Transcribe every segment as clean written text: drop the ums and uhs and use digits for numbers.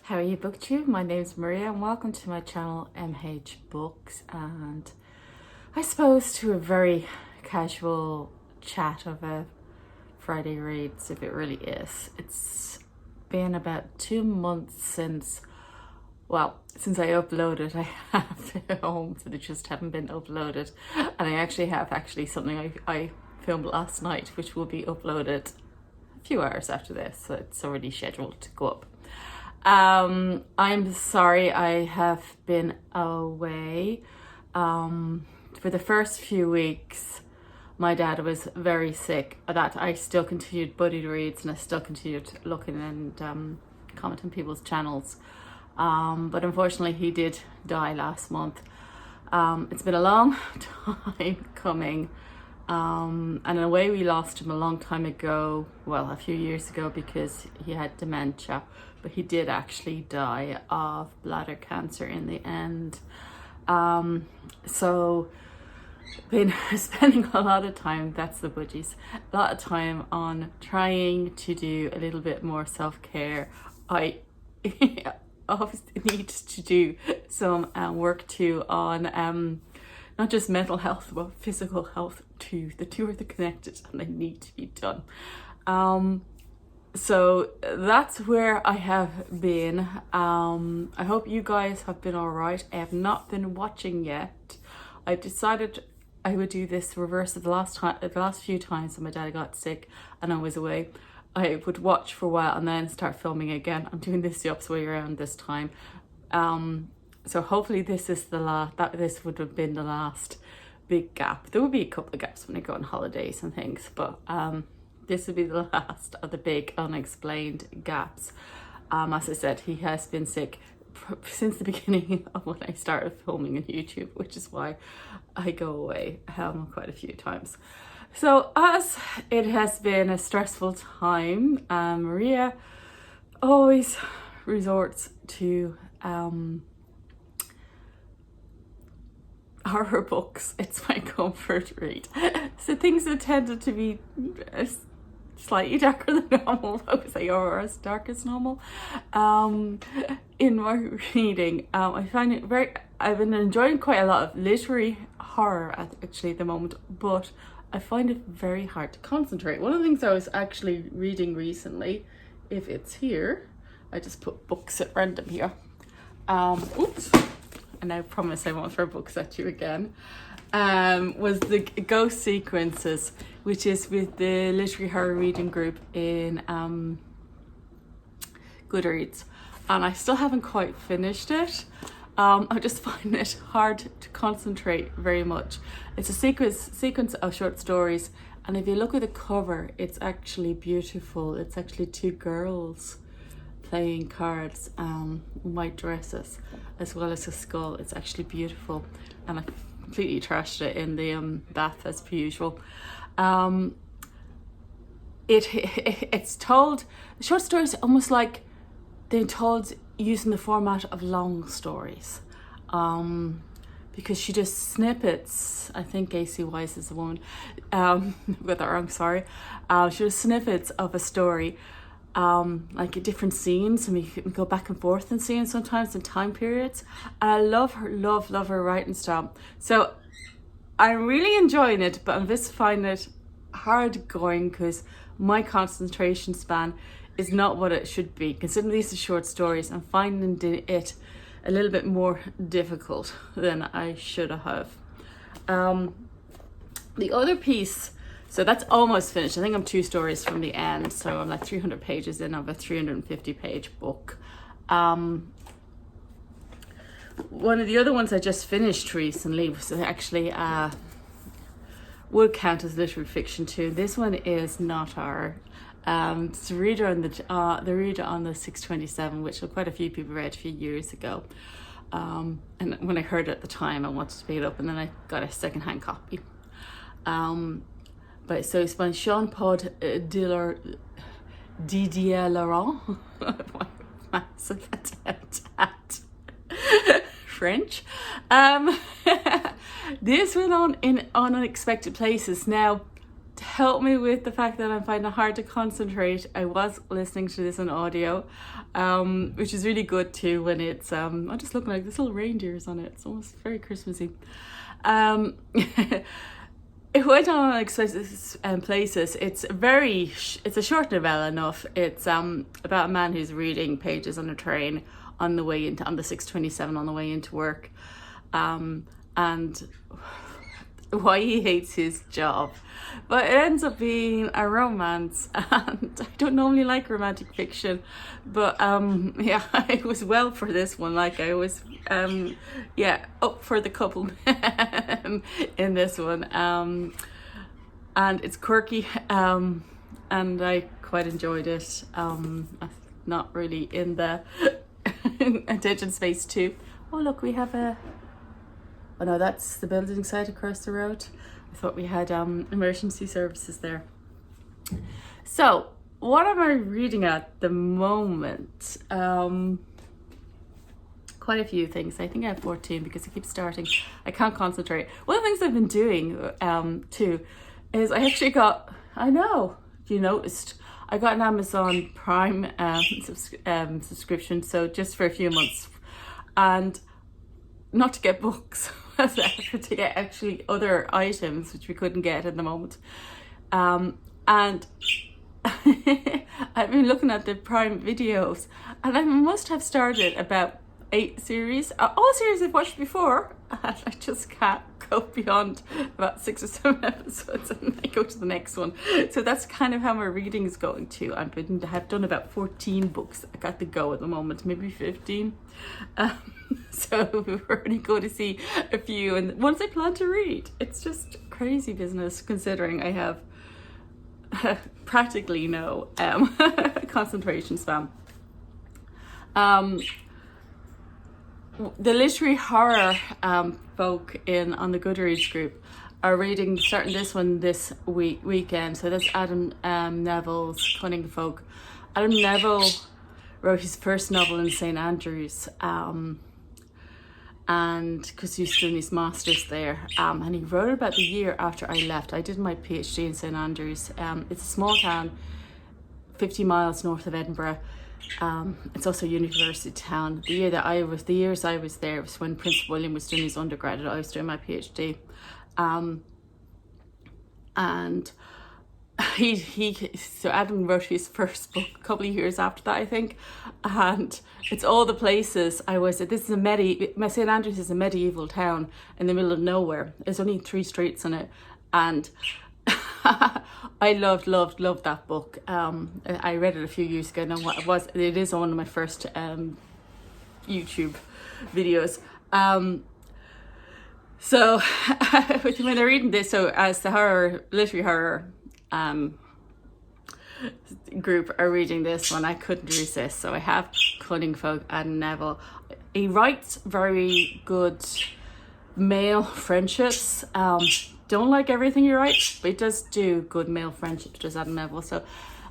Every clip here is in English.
How are you, BookTube? My name's Maria and welcome to my channel MH Books, and I suppose to a very casual chat of a Friday reads, if it really is. It's been about 2 months since I uploaded. I have the homes that just haven't been uploaded, and I actually have something I filmed last night which will be uploaded a few hours after this, so it's already scheduled to go up. I'm sorry I have been away. For the first few weeks, my dad was very sick. That I still continued buddy reads and I still continued looking and commenting on people's channels. But unfortunately, he did die last month. It's been a long time coming. And in a way, we lost him a long time ago, a few years ago, because he had dementia, but he did actually die of bladder cancer in the end. So been spending a lot of time, that's the budgies, a lot of time on trying to do a little bit more self-care. I obviously need to do some work too on not just mental health, but physical health too. The two are connected and they need to be done. So that's where I have been. I hope you guys have been all right. I have not been watching yet. I've decided I would do this reverse of the last few times when my dad got sick and I was away. I would watch for a while and then start filming again. I'm doing this the opposite way around this time. So hopefully this is this would have been the last big gap. There will be a couple of gaps when I go on holidays and things, but this would be the last of the big unexplained gaps. As I said, he has been sick since the beginning of when I started filming on YouTube, which is why I go away quite a few times. So as it has been a stressful time, Maria always resorts to horror books. It's my comfort read. So things that tended to be slightly darker than normal, I would say, or as dark as normal. In my reading, I find it I've been enjoying quite a lot of literary horror actually at the moment, but I find it very hard to concentrate. One of the things I was actually reading recently, if it's here, I just put books at random here. Oops. And I promise I won't throw books at you again, was the Ghost Sequences, which is with the literary horror reading group in Goodreads. And I still haven't quite finished it. I just find it hard to concentrate very much. It's a sequence of short stories, and if you look at the cover, it's actually beautiful. It's actually two girls playing cards in white dresses, as well as a skull. It's actually beautiful, and I completely trashed it in the bath as per usual. It's told, the short stories almost like they're told using the format of long stories, because she does snippets. I think A.C.Wise is the woman, got that wrong, sorry. She does snippets of a story, like different scenes, and we can go back and forth in scenes sometimes in time periods. And I love her writing style. So I'm really enjoying it, but I'm just finding it hard going because my concentration span is not what it should be. Considering these are short stories, I'm finding it a little bit more difficult than I should have. The other piece, so that's almost finished. I think I'm 2 stories from the end, so I'm like 300 pages in of a 350-page book. One of the other ones I just finished recently was actually would count as literary fiction too. This one is not horror. It's the reader on the 627, which quite a few people read a few years ago. And when I heard it at the time, I wanted to pick it up, and then I got a second-hand copy. But so it's by Jean-Paul Didierlaurent. Massive attempt at French. This went on in unexpected places. Now, to help me with the fact that I'm finding it hard to concentrate, I was listening to this on audio. which is really good too when it's, I'm just looking like this little reindeers on it. It's almost very Christmassy. It went on unexpected places. It's a short novella enough. It's about a man who's reading pages on a train on the 627 on the way into work, and why he hates his job. But it ends up being a romance, and I don't normally like romantic fiction, but yeah, I was well for this one. Like I was up for the couple in this one, and it's quirky, and I quite enjoyed it. Not really in the attention space too. Oh look, we have a, oh no, that's the building site across the road. I thought we had emergency services there. So what am I reading at the moment? Quite a few things. I think I have 14 because I keep starting. I can't concentrate. One of the things I've been doing too is I actually got, I know you noticed, I got an Amazon Prime subscription, so just for a few months, and not to get books, to get actually other items which we couldn't get at the moment, and I've been looking at the Prime videos, and I must have started about 8 series, all series I've watched before, and I just can't go beyond about 6 or 7 episodes, and I go to the next one. So that's kind of how my reading is going too. I have done about 14 books. I got to go at the moment, maybe 15. So we're really going to see a few, and ones I plan to read. It's just crazy business considering I have practically no concentration span. The literary horror folk on the Goodreads group are starting this one this weekend. So that's Adam Nevill's Cunning Folk. Adam Nevill wrote his first novel in St. Andrews, and because he's doing his master's there, and he wrote it about the year after I left. I did my PhD in St. Andrews. It's a small town 50 miles north of Edinburgh. It's also a university town. The years I was there was when Prince William was doing his undergraduate. I was doing my PhD, and so Adam wrote his first book a couple of years after that, I think, and it's all the places I was at. This is St. Andrews is a medieval town in the middle of nowhere. There's only 3 streets in it, and I loved that book. I read it a few years ago, and it is one of my first YouTube videos. So when they're reading this, so as the literary horror group are reading this one, I couldn't resist. So I have Cunning Folk and Nevill. He writes very good male friendships. Don't like everything he writes, but he does do good male friendships, does Adam Nevill. So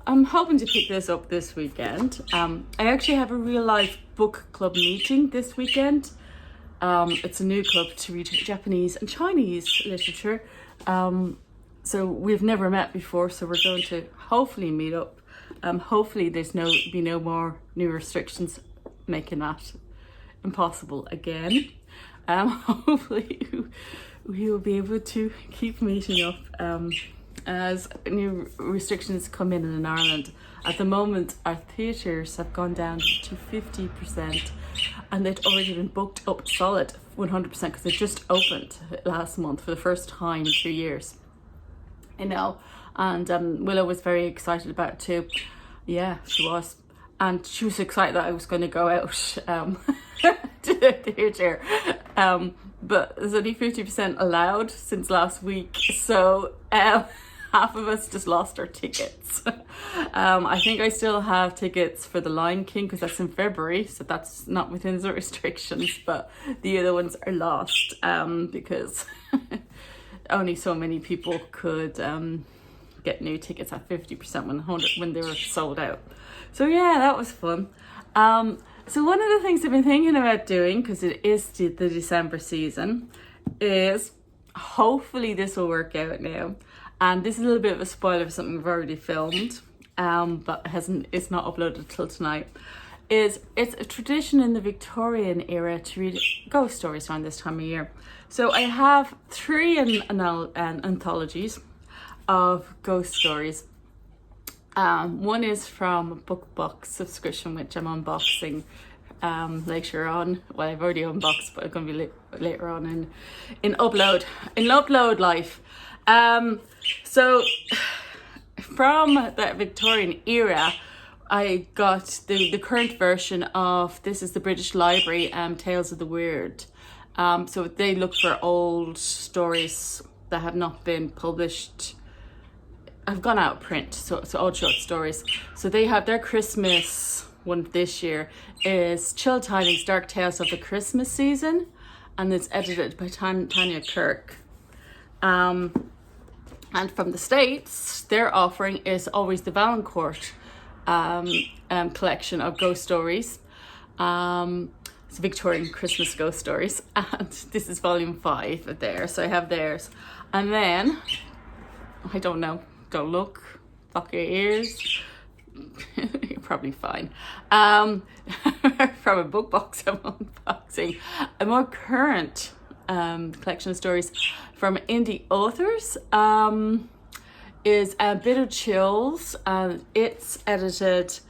I'm hoping to pick this up this weekend. I actually have a real life book club meeting this weekend. It's a new club to read Japanese and Chinese literature. So we've never met before, so we're going to hopefully meet up. Hopefully there's be no more new restrictions making that impossible again. Hopefully we will be able to keep meeting up as new restrictions come in Ireland. At the moment, our theatres have gone down to 50%, and they've already been booked up solid 100% because they just opened last month for the first time in 2 years. You know, and Willow was very excited about it too. Yeah, she was. And she was excited that I was going to go out to the theatre. But there's only 50% allowed since last week. So half of us just lost our tickets. I think I still have tickets for The Lion King because that's in February. So that's not within the restrictions. But the other ones are lost because only so many people could get new tickets at 50% when they were sold out. So yeah, that was fun. So one of the things I've been thinking about doing, because it is the December season, is hopefully this will work out now. And this is a little bit of a spoiler for something we've already filmed, but it's not uploaded till tonight. it's a tradition in the Victorian era to read ghost stories around this time of year. So I have 3 anthologies of ghost stories. One is from a BookBox subscription, which I'm unboxing later on. Well, I've already unboxed, but it's going to be later on in upload life. So from the Victorian era, I got the current version of, this is the British Library, Tales of the Weird. So they look for old stories that have not been published, have gone out of print, so old short stories. So they have their Christmas one this year is Chill Tidings, Dark Tales of the Christmas Season, and it's edited by Tanya Kirk. And from the States, their offering is always the Valancourt collection of ghost stories. It's Victorian Christmas ghost stories, and this is volume 5 of theirs, so I have theirs. And then, I don't know, don't look, block your ears, you're probably fine. From a book box I'm unboxing a more current collection of stories from indie authors. Is A Bit of Chills, and it's edited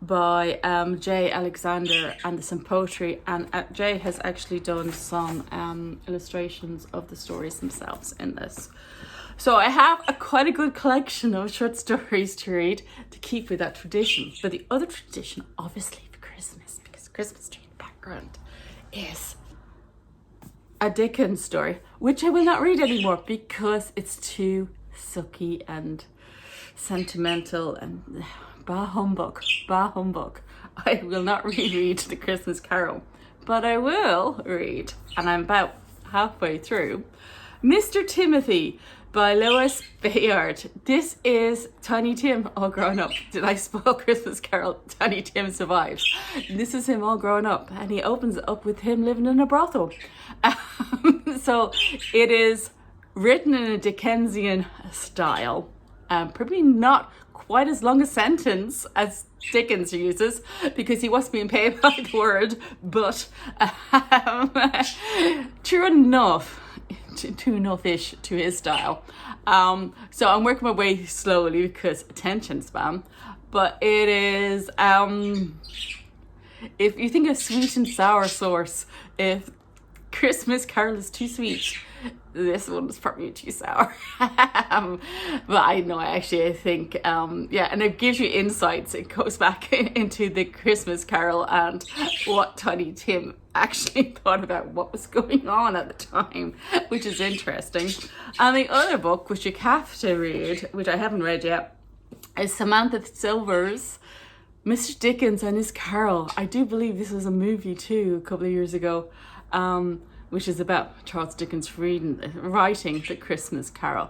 by J. Alexander and some poetry, and Jay has actually done some illustrations of the stories themselves in this. So I have quite a good collection of short stories to read to keep with that tradition. But the other tradition, obviously for Christmas, because Christmas tree in the background, is a Dickens story, which I will not read anymore because it's too sucky and sentimental and bah humbug. I will not reread The Christmas Carol, but I will read, and I'm about halfway through, Mr. Timothy by Lois Bayard. This is Tiny Tim all grown up. Did I spoil Christmas Carol? Tiny Tim survives. This is him all grown up, and he opens it up with him living in a brothel. So it is written in a Dickensian style, probably not quite as long a sentence as Dickens uses because he was being paid by the word, but true enough-ish to his style. So I'm working my way slowly because attention span, but it is, if you think of sweet and sour sauce, if Christmas Carol is too sweet, this one is probably too sour. But I think, yeah, and it gives you insights. It goes back into the Christmas Carol and what Tiny Tim actually thought about what was going on at the time, which is interesting. And the other book, which you have to read, which I haven't read yet, is Samantha Silver's Mr. Dickens and His Carol. I do believe this was a movie too, a couple of years ago. Which is about Charles Dickens writing The Christmas Carol.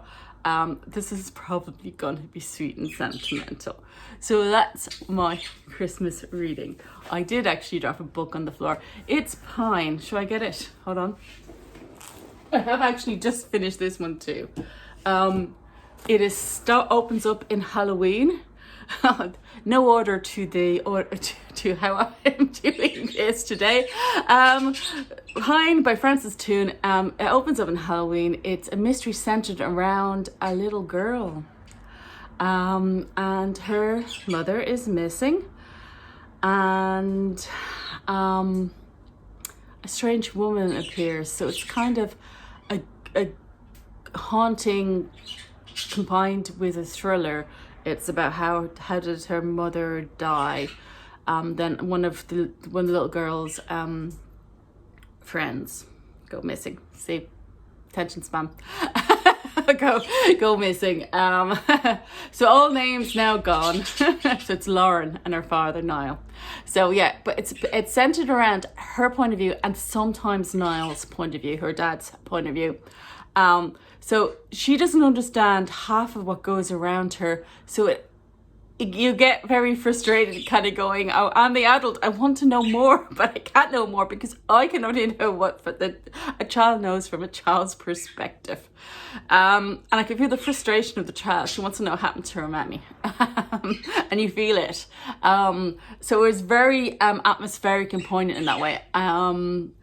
This is probably going to be sweet and sentimental. So that's my Christmas reading. I did actually drop a book on the floor. It's Pine. Should I get it? Hold on. I have actually just finished this one too. It is opens up in Halloween. No order to how I'm doing this today. Pine by Francis Toon. It opens up in Halloween. It's a mystery centered around a little girl, and her mother is missing, and a strange woman appears. So it's kind of a haunting combined with a thriller. It's about how did her mother die. Then one of the little girl's friends go missing. See, attention span. go missing. So all names now gone. So it's Lauren and her father Niall. So yeah, but it's centered around her point of view and sometimes Niall's point of view, her dad's point of view. So she doesn't understand half of what goes around her. So you get very frustrated, kind of going, oh, I'm the adult, I want to know more, but I can't know more because I can only know what a child knows from a child's perspective. And I can feel the frustration of the child. She wants to know what happened to her mammy. And you feel it. So it was very atmospheric and poignant in that way. And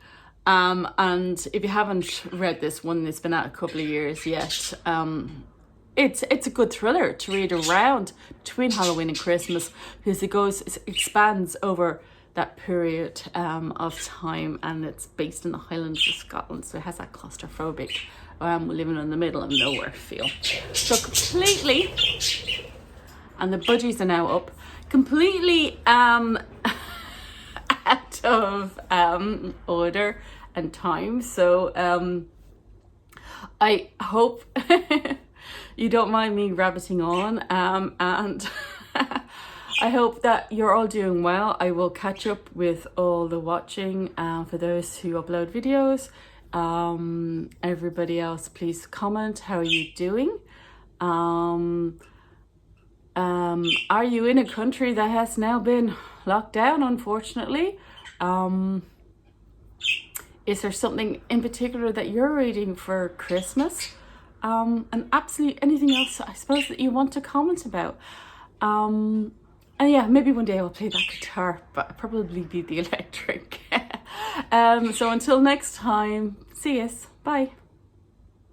if you haven't read this one, it's been out a couple of years yet, it's a good thriller to read around between Halloween and Christmas, because it expands over that period of time, and it's based in the Highlands of Scotland, so it has that claustrophobic living in the middle of nowhere feel. So completely, and the budgies are now up, completely out of order and time. So I hope you don't mind me rabbiting on, and I hope that you're all doing well. I will catch up with all the watching for those who upload videos. Everybody else, please comment. How are you doing? Are you in a country that has now been locked down, unfortunately? Is there something in particular that you're reading for Christmas? And absolutely anything else, I suppose, that you want to comment about. And yeah, maybe one day I'll play that guitar, but I'll probably be the electric. So until next time, see yous. Bye.